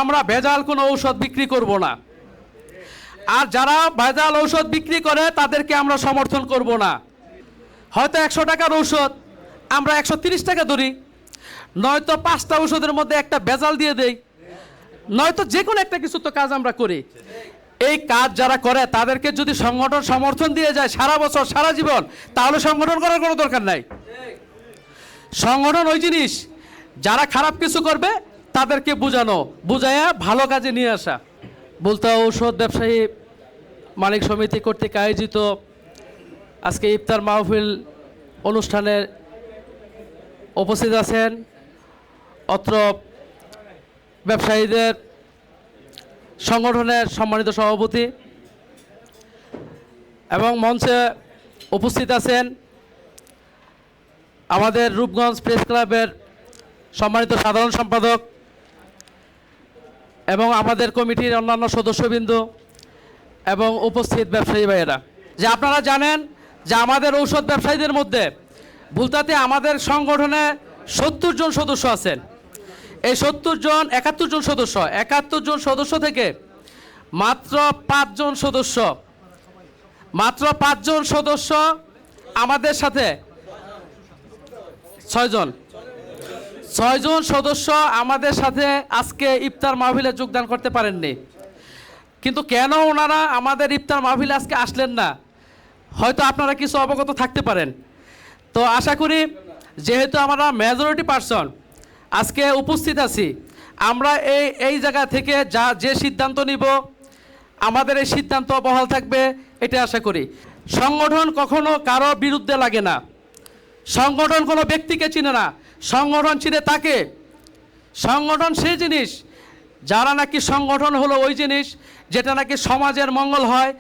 আমরা ভেজাল কোনো ঔষধ বিক্রি করব না। আর যারা ভেজাল ঔষধ বিক্রি করে তাদেরকে আমরা সমর্থন করব না। হয়তো 100 টাকার ঔষধ আমরা 130 টাকা ধরি, নয়তো 5টা ঔষধের মধ্যে একটা ভেজাল দিয়ে দেই, নয়তো যে কোনো একটা কিছু তো কাজ আমরা করি। এই কাজ যারা করে তাদেরকে যদি সংগঠন সমর্থন দিয়ে যায় সারা বছর সারা জীবন, তাহলে সংগঠন করার কোনো দরকার নাই। সংগঠন ওই জিনিস, যারা খারাপ কিছু করবে তাদেরকে বুঝাইয়া ভালো কাজে নিয়ে আসা। বলতে ঔষধ ব্যবসায়ী মালিক সমিতি কর্তৃক আয়োজিত আজকে ইফতার মাহফিল অনুষ্ঠানে উপস্থিত আছেন অত্র ব্যবসায়ীদের সংগঠনের সম্মানিত সভাপতি, এবং মঞ্চে উপস্থিত আছেন আমাদের রূপগঞ্জ প্রেস ক্লাবের সম্মানিত সাধারণ সম্পাদক এবং আমাদের কমিটির অন্যান্য সদস্যবৃন্দ এবং উপস্থিত ব্যবসায়ী ভাইয়েরা। যে আপনারা জানেন যে আমাদের ঔষধ ব্যবসায়ীদের মধ্যে ভুলতাতে আমাদের সংগঠনে 70 জন সদস্য আছেন। এই 71 জন সদস্য 71 জন সদস্য থেকে মাত্র 5 জন সদস্য আমাদের সাথে 6 জন সদস্য আমাদের সাথে আজকে ইফতার মাহফিলে যোগদান করতে পারেননি। কিন্তু কেন ওনারা আমাদের ইফতার মাহফিলে আজকে আসলেন না, হয়তো আপনারা কিছু অবগত থাকতে পারেন। তো আশা করি যেহেতু আমরা মেজরিটি পার্সন আজকে উপস্থিত আছি, আমরা এই জায়গা থেকে যে সিদ্ধান্ত নিব আমাদের এই সিদ্ধান্ত বহাল থাকবে, এটা আশা করি। সংগঠন কখনো কারো বিরুদ্ধে লাগে না, সংগঠন কোনো ব্যক্তিকে চিনে না, সংগঠন চিনে তাকে। সংগঠন সেই জিনিস যারা নাকি, সংগঠন হলো ওই জিনিস যেটা নাকি সমাজের মঙ্গল হয়,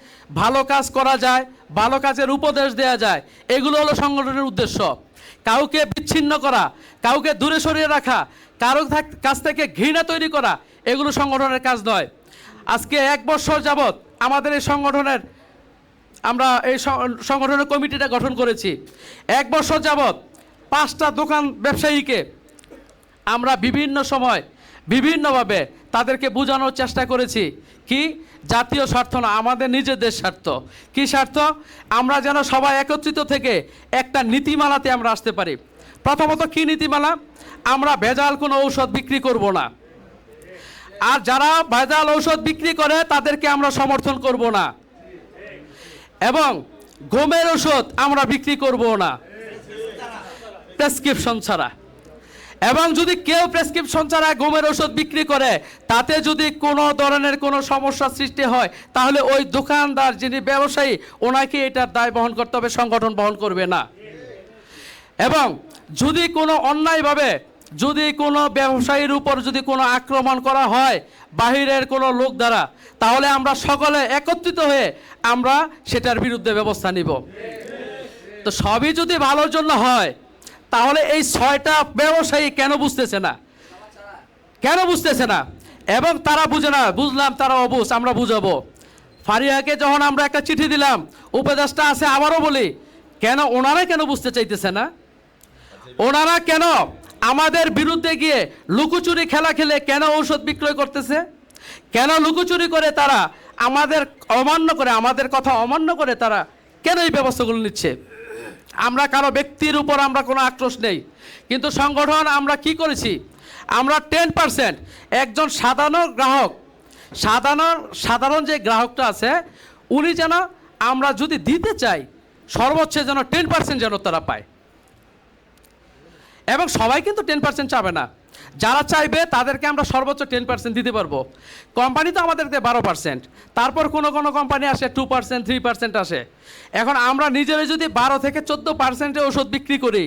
ভালো কাজ করা যায়, ভালো কাজের উপদেশ দেওয়া যায়, এগুলো হলো সংগঠনের উদ্দেশ্য। কাউকে বিচ্ছিন্ন করা, কাউকে দূরে সরিয়ে রাখা, কারো কাছ থেকে ঘৃণা তৈরি করা, এগুলো সংগঠনের কাজ নয়। আজকে 1 বছর যাবৎ আমাদের এই সংগঠনের আমরা এই সংগঠনের কমিটিটা গঠন করেছি। 1 বছর যাবৎ 5টা দোকান ব্যবসায়ীকে আমরা বিভিন্ন সময় বিভিন্নভাবে তাদেরকে বোঝানোর চেষ্টা করেছি কি জাতীয় স্বার্থ না, আমাদের নিজেদের স্বার্থ। কি স্বার্থ? আমরা যেন সবাই একত্রিত থেকে একটা নীতিমালাতে আমরা আসতে পারি। প্রথমত কি নীতিমালা? আমরা ভেজাল কোনো ঔষধ বিক্রি করব না। আর যারা ভেজাল ঔষধ বিক্রি করে তাদেরকে আমরা সমর্থন করব না, এবং গমের ওষুধ আমরা বিক্রি করব না প্রেসক্রিপশন ছাড়া। এবং যদি কেউ প্রেসক্রিপশন ছাড়া গমের ওষুধ বিক্রি করে, তাতে যদি কোনো ধরনের কোনো সমস্যা সৃষ্টি হয়, তাহলে ওই দোকানদার যিনি ব্যবসায়ী ওনাকে এটার দায় বহন করতে হবে, সংগঠন বহন করবে না। এবং যদি কোনো অন্যায়ভাবে যদি কোনো ব্যবসায়ীর উপর যদি কোনো আক্রমণ করা হয় বাহিরের কোনো লোক দ্বারা, তাহলে আমরা সকলে একত্রিত হয়ে আমরা সেটার বিরুদ্ধে ব্যবস্থা নিব। তো সবই যদি ভালোর জন্য হয়, তাহলে এই 6টা ব্যবসায়ী কেন বুঝতেছে না? এবং তারা বুঝে না, বুঝলাম তারা অবুঝ, আমরা বুঝাবো। ফারিয়াকে যখন আমরা একটা চিঠি দিলাম, উপদেষ্টা আছে, আবারও বলি, কেন ওনারা কেন বুঝতে চাইতেছে না? ওনারা কেন আমাদের বিরুদ্ধে গিয়ে লুকোচুরি খেলা খেলে কেন ঔষধ বিক্রয় করতেছে? কেন লুকোচুরি করে তারা আমাদের অমান্য করে, আমাদের কথা অমান্য করে তারা কেন এই ব্যবস্থাগুলো নিচ্ছে? আমরা কারো ব্যক্তির উপর আমরা কোনো আক্রোশ নেই, কিন্তু সংগঠন আমরা কি করেছি, আমরা 10% একজন সাধারণ গ্রাহক, সাধারণ যে গ্রাহকটা আছে উনি যেন, আমরা যদি দিতে চাই সর্বোচ্চ যেন 10% যেন তারা পায়। এবং সবাই কিন্তু 10% চাবে না, যারা চাইবে তাদেরকে আমরা সর্বোচ্চ 10% দিতে পারবো। কোম্পানি তো আমাদের 12%, তারপর কোনো কোম্পানি আসে 2%, 3% আসে। এখন আমরা নিজেরাই যদি 12 থেকে 14% ওষুধ বিক্রি করি,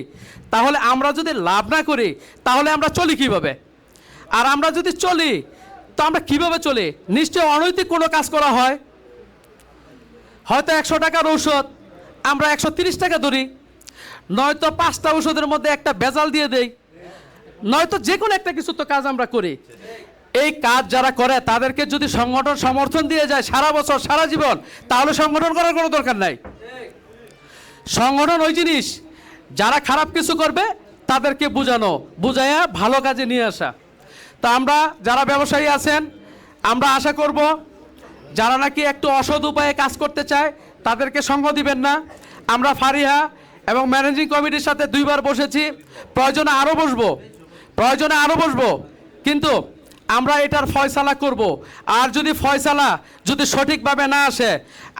তাহলে আমরা যদি লাভ না করি তাহলে আমরা চলি কিভাবে? আর আমরা যদি চলি তো আমরা কিভাবে চলি? নিশ্চয় অনৈতিক কোনো কাজ করা হয়। হয়তো 100 টাকার ঔষধ আমরা 130 টাকা ধরি, নয়তো 5টা ঔষধের মধ্যে একটা ভেজাল দিয়ে দেই, নয়তো যে কোনো একটা কিছু তো কাজ আমরা করি। এই কাজ যারা করে তাদেরকে যদি সংগঠন সমর্থন দিয়ে যায় সারা বছর সারা জীবন, তাহলে সংগঠন করার কোনো দরকার নাই। সংগঠন ওই জিনিস, যারা খারাপ কিছু করবে তাদেরকে বুঝাইয়া ভালো কাজে নিয়ে আসা। তো আমরা যারা ব্যবসায়ী আছেন, আমরা আশা করব যারা নাকি একটু অসৎ উপায়ে কাজ করতে চায় তাদেরকে সঙ্গ দিবেন না। আমরা ফারিহা এবং ম্যানেজিং কমিটির সাথে 2বার বসেছি, প্রয়োজনে আরও বসবো, কিন্তু আমরা এটার ফয়সালা করব। আর যদি ফয়সালা সঠিকভাবে না আসে,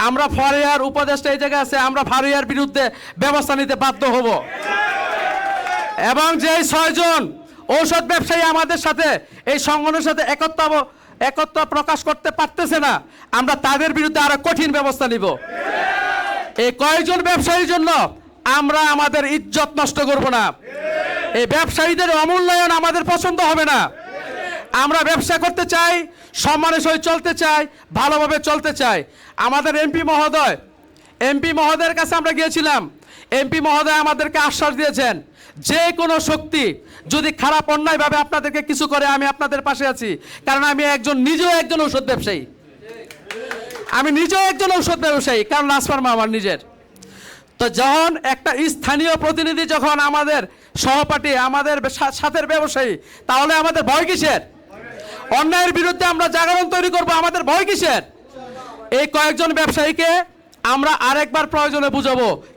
আমরা ফারিহার উপদেষ্টা এই জায়গায় আছে, আমরা ফারিহার বিরুদ্ধে ব্যবস্থা নিতে বাধ্য হব। এবং যেই 6 জন ঔষধ ব্যবসায়ী আমাদের সাথে এই সংগঠনের সাথে একত্র প্রকাশ করতে পারতেছে না, আমরা তাদের বিরুদ্ধে আরো কঠিন ব্যবস্থা নিব। এই কয়েকজন ব্যবসায়ীর জন্য আমরা আমাদের ইজ্জত নষ্ট করব না। এই ব্যবসায়ীদের অমূল্যায়ন আমাদের পছন্দ হবে না। আমরা ব্যবসা করতে চাই, সম্মানের সহিত চলতে চাই, ভালোভাবে চলতে চাই। আমাদের এমপি মহোদয়ের কাছে আমরা গিয়েছিলাম। এমপি মহোদয় আমাদেরকে আশ্বাস দিয়েছেন, যে কোনো শক্তি যদি খারাপ অন্যায়ভাবে আপনাদেরকে কিছু করে, আমি আপনাদের পাশে আছি। কারণ আমি নিজেও একজন ঔষধ ব্যবসায়ী, কারণ লাসফার্মা আমার নিজের। তো যখন একটা স্থানীয় প্রতিনিধি, যখন আমাদের সহপাঠী, আমাদের সাথের ব্যবসায়ী, তাহলে আমাদের ভয় কিসের? অন্যায়ের বিরুদ্ধে আমরা জাগরণ তৈরি করব, আমাদের ভয় কিসের? এই কয়েকজন ব্যবসায়ীকে আমরা আরেকবার প্রয়োজনে বুঝাবো